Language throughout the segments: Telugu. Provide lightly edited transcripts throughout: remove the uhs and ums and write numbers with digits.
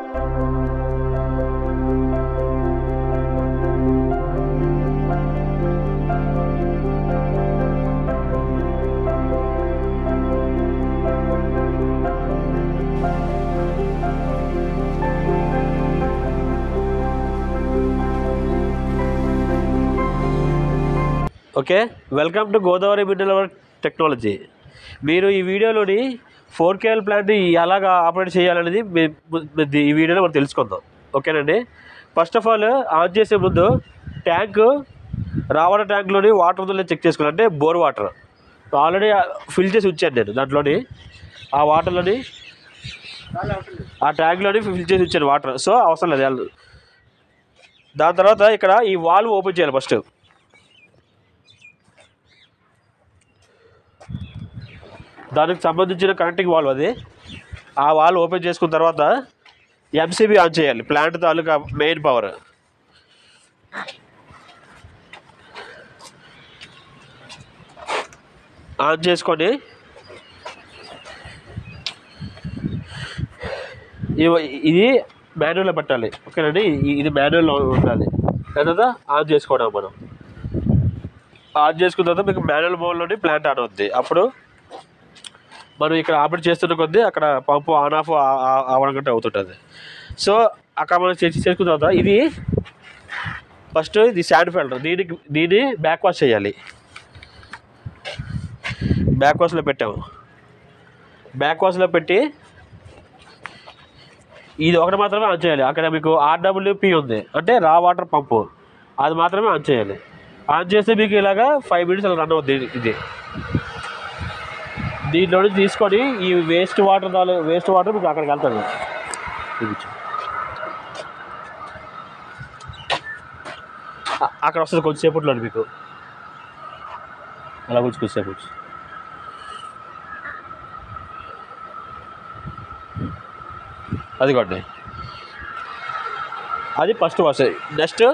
Okay, welcome to Godavari mineral technology. మీరు ఈ వీడియోలోని 4KL ప్లాంట్ ఎలాగా ఆపరేట్ చేయాలనేది ఈ వీడియోలో మనం తెలుసుకుందాం. ఓకేనండి. ఫస్ట్ ఆఫ్ ఆల్ ఆన్ చేసే ముందు వాటర్ ట్యాంక్లోని వాటర్ ఉందో చెక్ చేసుకోవాలి. అంటే బోర్ వాటర్ ఆల్రెడీ ఫిల్ చేసి ఉంచాను నేను. దాంట్లోని ఆ వాటర్లోని ఆ ట్యాంక్లోని ఫిల్ చేసి ఉంచాను వాటర్. సో అవసరం లేదు. దాని తర్వాత ఇక్కడ ఈ వాల్వ్ ఓపెన్ చేయాలి. ఫస్ట్ దానికి సంబంధించిన కనెక్టింగ్ వాల్వ్ అది. ఆ వాల్వ్ ఓపెన్ చేసుకున్న తర్వాత MCB ఆన్ చేయాలి. Plant taluka main power on చేసుకొని ఇది మాన్యువల్లో పెట్టాలి. ఓకేనండి. ఇది మాన్యువల్లో ఉండాలి. తర్వాత ఆన్ చేసుకోవడం. మనం ఆన్ చేసుకున్న తర్వాత మీకు మాన్యువల్ మోడ్లోని ప్లాంట్ ఆన్ అవుద్ది. అప్పుడు మనం ఇక్కడ ఆపరేట్ చేస్తున్న కొద్దీ అక్కడ పంపు ఆన్ ఆఫ్ అవ్వడం అవుతుంటుంది. సో అక్కడ మనం చేసుకున్న తర్వాత ఇది ఫస్ట్ ఇది శాండ్ ఫిల్టర్. దీన్ని బ్యాక్ వాష్ చేయాలి. బ్యాక్ వాష్లో పెట్టాము. బ్యాక్ వాష్లో పెట్టి ఇది ఒకటి మాత్రమే ఆన్ చేయాలి. అక్కడ మీకు RWP ఉంది, అంటే రా వాటర్ పంపు. అది మాత్రమే ఆన్ చేయాలి. ఆన్ చేస్తే మీకు ఇలాగా 5 minutes అలా రన్ అవుద్ది. ఇది దీంట్లో నుంచి తీసుకొని ఈ వేస్ట్ వాటర్ మీకు అక్కడికి వెళ్తాను. అక్కడ వస్తుంది కొంచెంసేపట్లో మీకు అలా కొంచెంసేపు అదిగోండి. అది ఫస్ట్ వాష్. నెక్స్ట్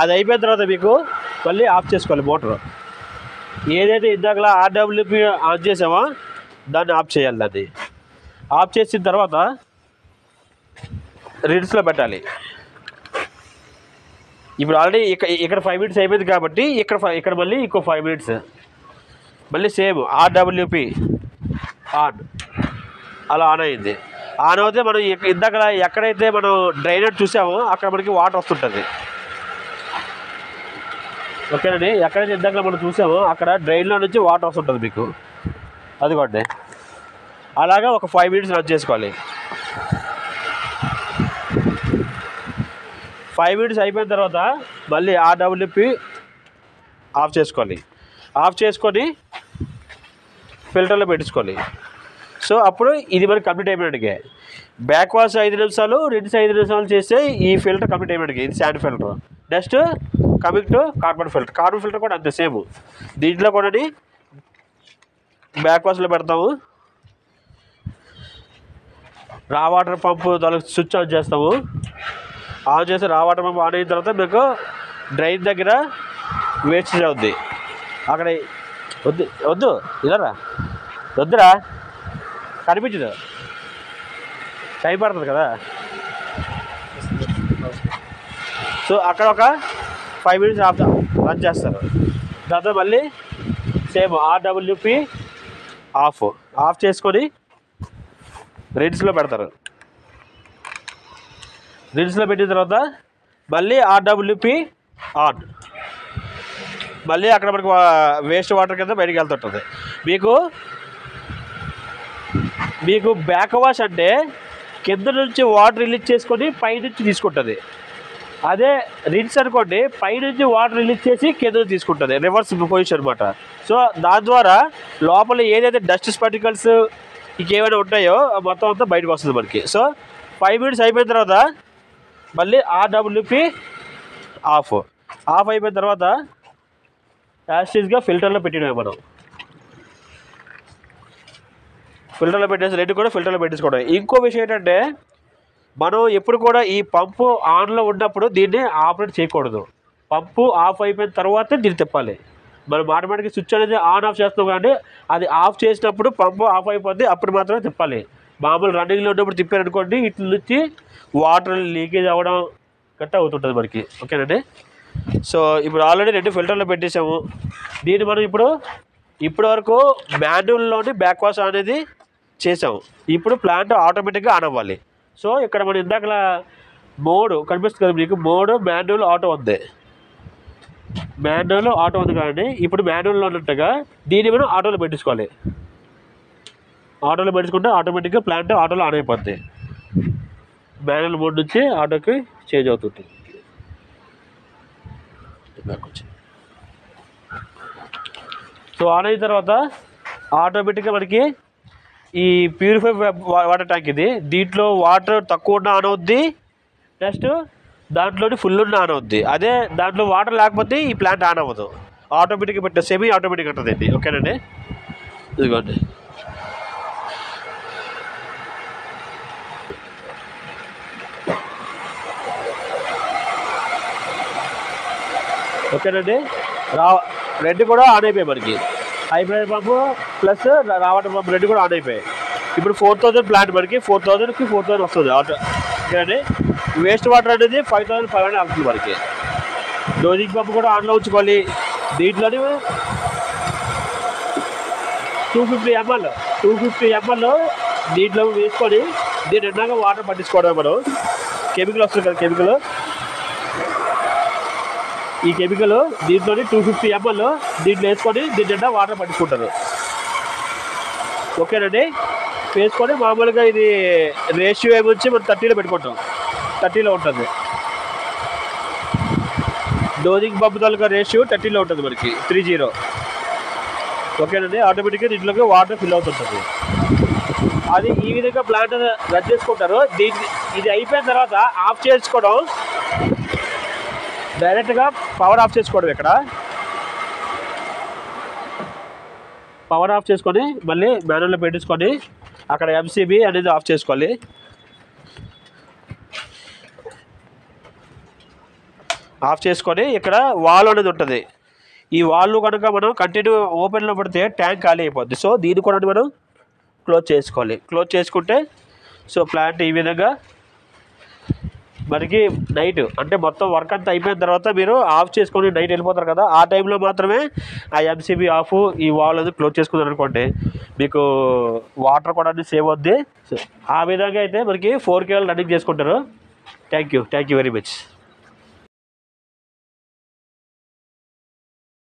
అది అయిపోయిన తర్వాత మీకు మళ్ళీ ఆఫ్ చేసుకోవాలి మోటార్. ఏదైతే ఇందాకలా RWP ఆన్ చేసామో దాన్ని ఆఫ్ చేయాలి. దాన్ని ఆఫ్ చేసిన తర్వాత రిడ్స్లో పెట్టాలి. ఇప్పుడు ఆల్రెడీ ఇక్కడ 5 minutes అయిపోయింది కాబట్టి ఇక్కడ మళ్ళీ ఇంకో 5 minutes మళ్ళీ సేమ్ RWP ఆన్. అలా ఆన్ అయింది. ఆన్ అవుతే మనం ఇందాక ఎక్కడైతే మనం డ్రైనేజ్ చూసామో అక్కడ మనకి వాటర్ వస్తుంటుంది. ఓకేనండి. ఎక్కడైతే ఇందాక మనం చూసామో అక్కడ డ్రైన్లో నుంచి వాటర్ వస్తుంటుంది మీకు. అదిగోండి. అలాగా ఒక 5 minutes రన్ చేసుకోవాలి. 5 minutes అయిపోయిన తర్వాత మళ్ళీ RWP ఆఫ్ చేసుకోవాలి. ఆఫ్ చేసుకొని ఫిల్టర్లో పెట్టించుకోవాలి. సో అప్పుడు ఇది మనకి కంప్లీట్ అయిపోయినట్టుగా. బ్యాక్ వాష్ 5 నిమిషాలు, రిన్స్ 5 నిమిషాలు చేస్తే ఈ ఫిల్టర్ కంప్లీట్ అయిపోయినట్టుగా. ఇది sand filter. Next coming to carbon filter. Carbon filter కూడా అంతే సేమ్. దీంట్లో కూడా బ్యాక్ వాష్లో పెడతాము. రా వాటర్ పంపు దానికి స్విచ్ ఆన్ చేస్తాము. ఆన్ చేసి రా వాటర్ పంపు ఆన్ అయిన తర్వాత మీకు డ్రైన్ దగ్గర వేస్టేజ్ అవుద్ది. అక్కడ వద్దు ఇదరా వద్దురా కనిపించదు, టైం పడుతుంది కదా. సో అక్కడ ఒక 5 minutes రన్ చేస్తారు. దాంతో మళ్ళీ సేమ్ RWP ఆఫ్ చేసుకొని రిన్స్లో పెడతారు. రిన్స్లో పెట్టిన తర్వాత మళ్ళీ RWP ఆన్. మళ్ళీ అక్కడ మనకు వేస్ట్ వాటర్ కింద బయటికి వెళ్తుంటుంది. మీకు బ్యాక్ వాష్ అంటే కింద నుంచి వాటర్ రిలీజ్ చేసుకొని పైనుంచి తీసుకుంటుంది. అదే రిన్స్ అనుకోండి, పైనుంచి వాటర్ రిలీజ్ చేసి కింద తీసుకుంటుంది. రివర్స్ పొజిషన్ అనమాట. సో దాని ద్వారా లోపల ఏదైతే డస్ట్ పార్టికల్స్ ఇంకేమైనా ఉంటాయో మొత్తం అంతా బయటకు వస్తుంది మనకి. సో 5 minutes అయిపోయిన తర్వాత మళ్ళీ RWP ఆఫ్ అయిపోయిన తర్వాత యాస్టీస్గా ఫిల్టర్లో పెట్టినవి. మనం ఫిల్టర్లో పెట్టేసి రెండు కూడా ఫిల్టర్లో పెట్టేసుకోవడం. ఇంకో విషయం ఏంటంటే మనం ఎప్పుడు కూడా ఈ పంపు ఆన్లో ఉన్నప్పుడు దీన్ని ఆపరేట్ చేయకూడదు. పంపు ఆఫ్ అయిపోయిన తర్వాతే దీన్ని తిప్పాలి. మనం ఆటోమేటిక్గా స్విచ్ అనేది ఆన్ ఆఫ్ చేస్తాం, కానీ అది ఆఫ్ చేసినప్పుడు పంపు ఆఫ్ అయిపోద్ది, అప్పుడు మాత్రమే తిప్పాలి. మామూలు రన్నింగ్లో ఉన్నప్పుడు తిప్పారనుకోండి ఇట్ల నుంచి వాటర్ లీకేజ్ అవ్వడం గట్టా అవుతుంటుంది మనకి. ఓకేనండి. సో ఇప్పుడు ఆల్రెడీ 2 ఫిల్టర్లు పెట్టేసాము. దీన్ని మనం ఇప్పటి వరకు మాన్యువల్లోని బ్యాక్ వాష్ అనేది చేసాము. ఇప్పుడు ప్లాంట్ ఆటోమేటిక్గా ఆన్ అవ్వాలి. సో ఇక్కడ మనం ఇందాక మోడ్ కనిపిస్తుంది కదా మీకు, మోడ్ మాన్యువల్ ఆటో ఉంది. మాన్యువల్ ఆటో ఉంది కానీ ఇప్పుడు మాన్యువల్లో ఉన్నట్టుగా దీన్ని మనం ఆటోలో పెట్టించుకోవాలి. ఆటోలో పెట్టించుకుంటే ఆటోమేటిక్గా ప్లాంట్ ఆటోలో ఆన్ అయిపోద్ది. మాన్యువల్ మోడ్ నుంచి ఆటోకి చేంజ్ అవుతుంది. సో ఆన్ అయిన తర్వాత ఆటోమేటిక్గా మనకి ఈ ప్యూరిఫై వాటర్ ట్యాంక్ ఇది. దీంట్లో వాటర్ తక్కువ ఉన్న ఆన్ అవుద్ది, నెక్స్ట్ దాంట్లోని ఫుల్ ఉన్న ఆన్ అవుద్ది. అదే దాంట్లో వాటర్ లేకపోతే ఈ ప్లాంట్ ఆన్ అవ్వదు. ఆటోమేటిక్గా పెట్టే సెమీ ఆటోమేటిక్ ఉంటుందండి. ఓకేనండి. ఇదిగోండి. ఓకేనండి. రెండు కూడా ఆన్ అయిపోయాయి మనకి. హైబ్రిడ్ పంపు ప్లస్ రావటర్ పంపు రెండు కూడా ఆన్ అయిపోయాయి. ఇప్పుడు 4000 ప్లాంట్ మనకి 4000కి 4000 వస్తుంది ఆటో. ఓకేనండి. వేస్ట్ వాటర్ అనేది 5500 అవుతుంది మనకి. డోజింగ్ పంపు కూడా ఆన్లో ఉంచుకోవాలి. దీంట్లోని 250 ml దీంట్లో వేసుకొని దీని నిండాగా వాటర్ పట్టించుకోవడం. మనం కెమికల్ వస్తుంది కదా, ఈ కెమికల్ దీంట్లోని 250 ml దీంట్లో వేసుకొని దీని నిండా వాటర్ పట్టించుకుంటారు. ఓకేనండి. వేసుకొని మామూలుగా ఇది రేషియో ఏమొచ్చి మనం 30లో పెట్టుకుంటాం. 30లో ఉంటుంది. డోజింగ్ పంపు తాలూకా రేషియో 30లో ఉంటుంది మనకి, 30. ఓకేనండి. ఆటోమేటిక్గా దీంట్లోకి వాటర్ ఫిల్ అవుతుంటుంది. అది ఈ విధంగా ప్లాంట్ రన్ చేసుకుంటారు. ఇది అయిపోయిన తర్వాత ఆఫ్ చేసుకోవడం, డైరెక్ట్గా పవర్ ఆఫ్ చేసుకోవడం. ఇక్కడ పవర్ ఆఫ్ చేసుకొని మళ్ళీ మాన్యువల్లో పెట్టించుకొని అక్కడ ఎంసీబీ అనేది ఆఫ్ చేసుకోవాలి. ఆఫ్ చేసుకొని ఇక్కడ వాల్ అనేది ఉంటుంది. ఈ వాల్ కనుక మనం కంటిన్యూ ఓపెన్లో పడితే ట్యాంక్ ఖాళీ అయిపోద్ది. సో దీన్ని కూడా మనం క్లోజ్ చేసుకోవాలి. క్లోజ్ చేసుకుంటే సో ప్లాంట్ ఈ విధంగా మనకి నైట్ అంటే మొత్తం వర్క్ అంతా అయిపోయిన తర్వాత మీరు ఆఫ్ చేసుకొని నైట్ వెళ్ళిపోతారు కదా, ఆ టైంలో మాత్రమే ఆ ఎంసీబీ ఆఫ్ ఈ వాల్ అనేది క్లోజ్ చేసుకున్నారు అనుకోండి, మీకు వాటర్ కూడా సేవ్ అవుద్ది. సో ఆ విధంగా అయితే మనకి 4 kg రన్నింగ్ చేసుకుంటారు. Thank you very much.